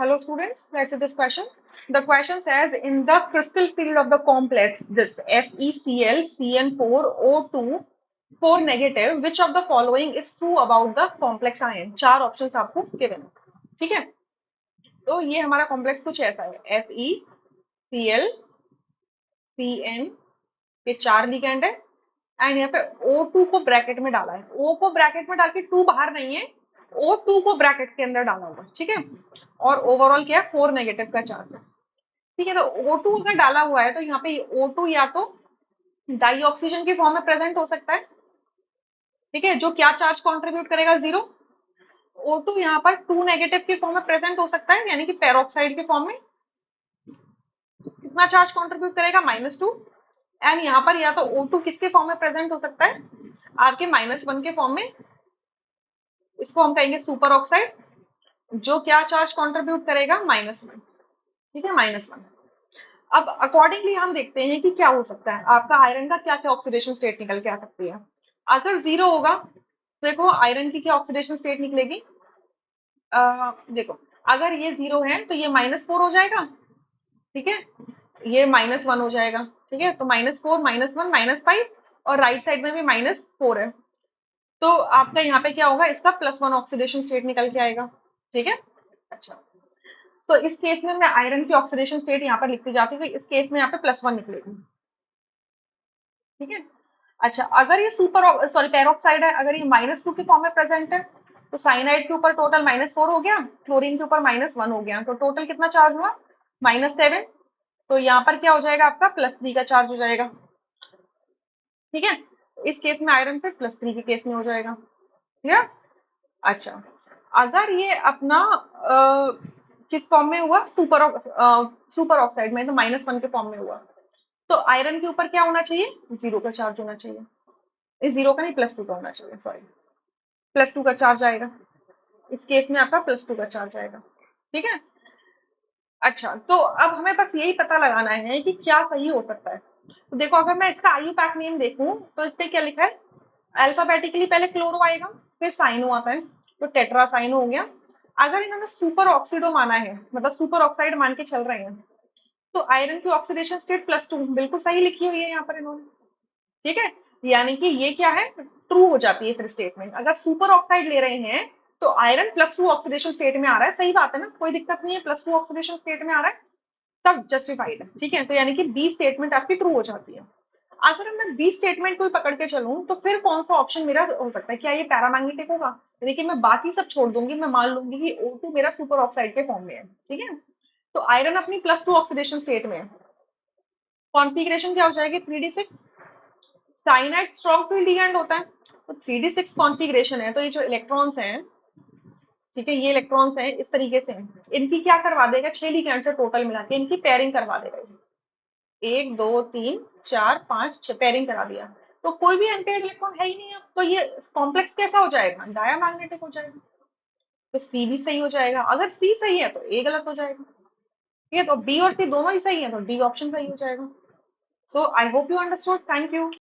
Hello students, let's see this question. The question says in the crystal field of the complex this FeCl CN4O2 4 negative, which of the following is true about the complex ion? चार options आपको given है, ठीक है। तो ये हमारा complex कुछ ऐसा है, FeCl CN के चार लिगेंड है एंड यहाँ पे O2 को ब्रैकेट में डाला है। O को ब्रैकेट में डाल के 2 बाहर नहीं है, O2 को ब्रैकेट के अंदर डाला हुआ, ठीक है। और ओवरऑल क्या है, 4 नेगेटिव का चार्ज है, ठीक है। तो O2 अगर डाला हुआ है तो यहाँ पे O2 या तो डाई ऑक्सीजन के फॉर्म में प्रेजेंट हो सकता है, ठीक है, जो क्या चार्ज कंट्रीब्यूट करेगा, 0। O2 यहाँ पर 2 नेगेटिव के फॉर्म में प्रेजेंट हो सकता है, यानी कि पेरोक्साइड के फॉर्म में कितना चार्ज कंट्रीब्यूट करेगा, -2। एंड यहाँ पर या तो O2 किसके फॉर्म में प्रेजेंट हो सकता है, आपके -1 के फॉर्म में, इसको हम कहेंगे सुपर ऑक्साइड, जो क्या चार्ज कंट्रीब्यूट करेगा, -1, ठीक है, -1। अब अकॉर्डिंगली हम देखते हैं कि क्या हो सकता है, आपका आयरन का क्या क्या ऑक्सीडेशन स्टेट निकल के आ सकती है। अगर 0 होगा तो देखो आयरन की क्या ऑक्सीडेशन स्टेट निकलेगी, देखो अगर ये 0 है तो ये -4 हो जाएगा, ठीक है, ये -1 हो जाएगा, ठीक है। तो -4 -1 -5 और राइट साइड में भी -4 है, तो आपका यहाँ पे क्या होगा, इसका +1 ऑक्सीडेशन स्टेट निकल के आएगा, ठीक है। अच्छा, तो इस केस में मैं आयरन की ऑक्सीडेशन स्टेट यहाँ पर लिखती जाती हूँ, इस केस में यहाँ पे +1 निकलेगी, ठीक है। अच्छा, अगर ये पेरोक्साइड है, अगर ये -2 के फॉर्म में प्रेजेंट है तो साइनाइड के ऊपर टोटल -4 हो गया, क्लोरीन के ऊपर -1 हो गया, तो टोटल कितना चार्ज हुआ, -7। तो यहाँ पर क्या हो जाएगा, आपका +3 का चार्ज हो जाएगा, ठीक है। इस केस में आयरन फिर +3 के केस में हो जाएगा, क्लियर। अच्छा, अगर ये अपना किस फॉर्म में हुआ, सुपर ऑक्साइड में, तो -1 के फॉर्म में हुआ, तो आयरन के ऊपर क्या होना चाहिए, 0 का चार्ज होना चाहिए, इस 0 का नहीं, +2 का होना चाहिए, सॉरी, +2 का चार्ज आएगा, इस केस में आपका +2 का चार्ज आएगा, ठीक है। अच्छा, तो अब हमें बस यही पता लगाना है कि क्या सही हो सकता है। तो देखो अगर मैं इसका आईयूपैक नेम देखूं तो इस पे क्या लिखा है, अल्फाबेटिकली पहले क्लोरो आएगा, फिर साइनो आता है, तो टेट्रा साइनो हो गया। अगर इन्होंने सुपर ऑक्सीडो माना है, मतलब सुपर ऑक्साइड मान के चल रहे हैं, तो आयरन की ऑक्सीडेशन स्टेट +2 बिल्कुल सही लिखी हुई है यहाँ पर इन्होंने, ठीक है। यानी कि ये क्या है, ट्रू हो जाती है फिर स्टेटमेंट। अगर सुपर ऑक्साइड ले रहे हैं तो आयरन +2 ऑक्सीडेशन स्टेट में आ रहा है, सही बात है ना, कोई दिक्कत नहीं है, +2 ऑक्सीडेशन स्टेट में आ रहा है, सब जस्टिफाइड है, ठीक है। तो यानी कि बी स्टेटमेंट आपकी ट्रू हो जाती है। अगर मैं बी स्टेटमेंट को ही पकड़ के चलूं तो फिर कौन सा ऑप्शन मेरा हो सकता है, क्या ये पैरामैग्नेटिक होगा, यानी कि मैं बाकी सब छोड़ दूंगी, मैं मान लूंगी कि O2 मेरा सुपर ऑक्साइड के फॉर्म में है, ठीक है। तो आयरन अपनी +2 ऑक्सीडेशन स्टेट में है, कॉन्फिगरेशन क्या हो जाएगी, 3d6। Cyanide strong field ligand होता है, तो 3d6 कॉन्फिगरेशन है, तो ये जो इलेक्ट्रॉन्स हैं, ठीक है, ये इलेक्ट्रॉन्स हैं इस तरीके से हैं, इनकी क्या करवा देगा, 6 लिगैंड से टोटल मिला के इनकी पेयरिंग करवा देगा, 1 2 3 4 5 6 पेयरिंग करा दिया, तो कोई भी एम्पेयर्ड इलेक्ट्रॉन है ही नहीं अब, तो ये कॉम्प्लेक्स कैसा हो जाएगा, डायमैग्नेटिक हो जाएगा, तो सी भी सही हो जाएगा। अगर सी सही है तो ए गलत हो जाएगा, ठीक है। तो बी और सी दोनों ही सही है तो डी ऑप्शन सही हो जाएगा। So I hope you understood, thank you.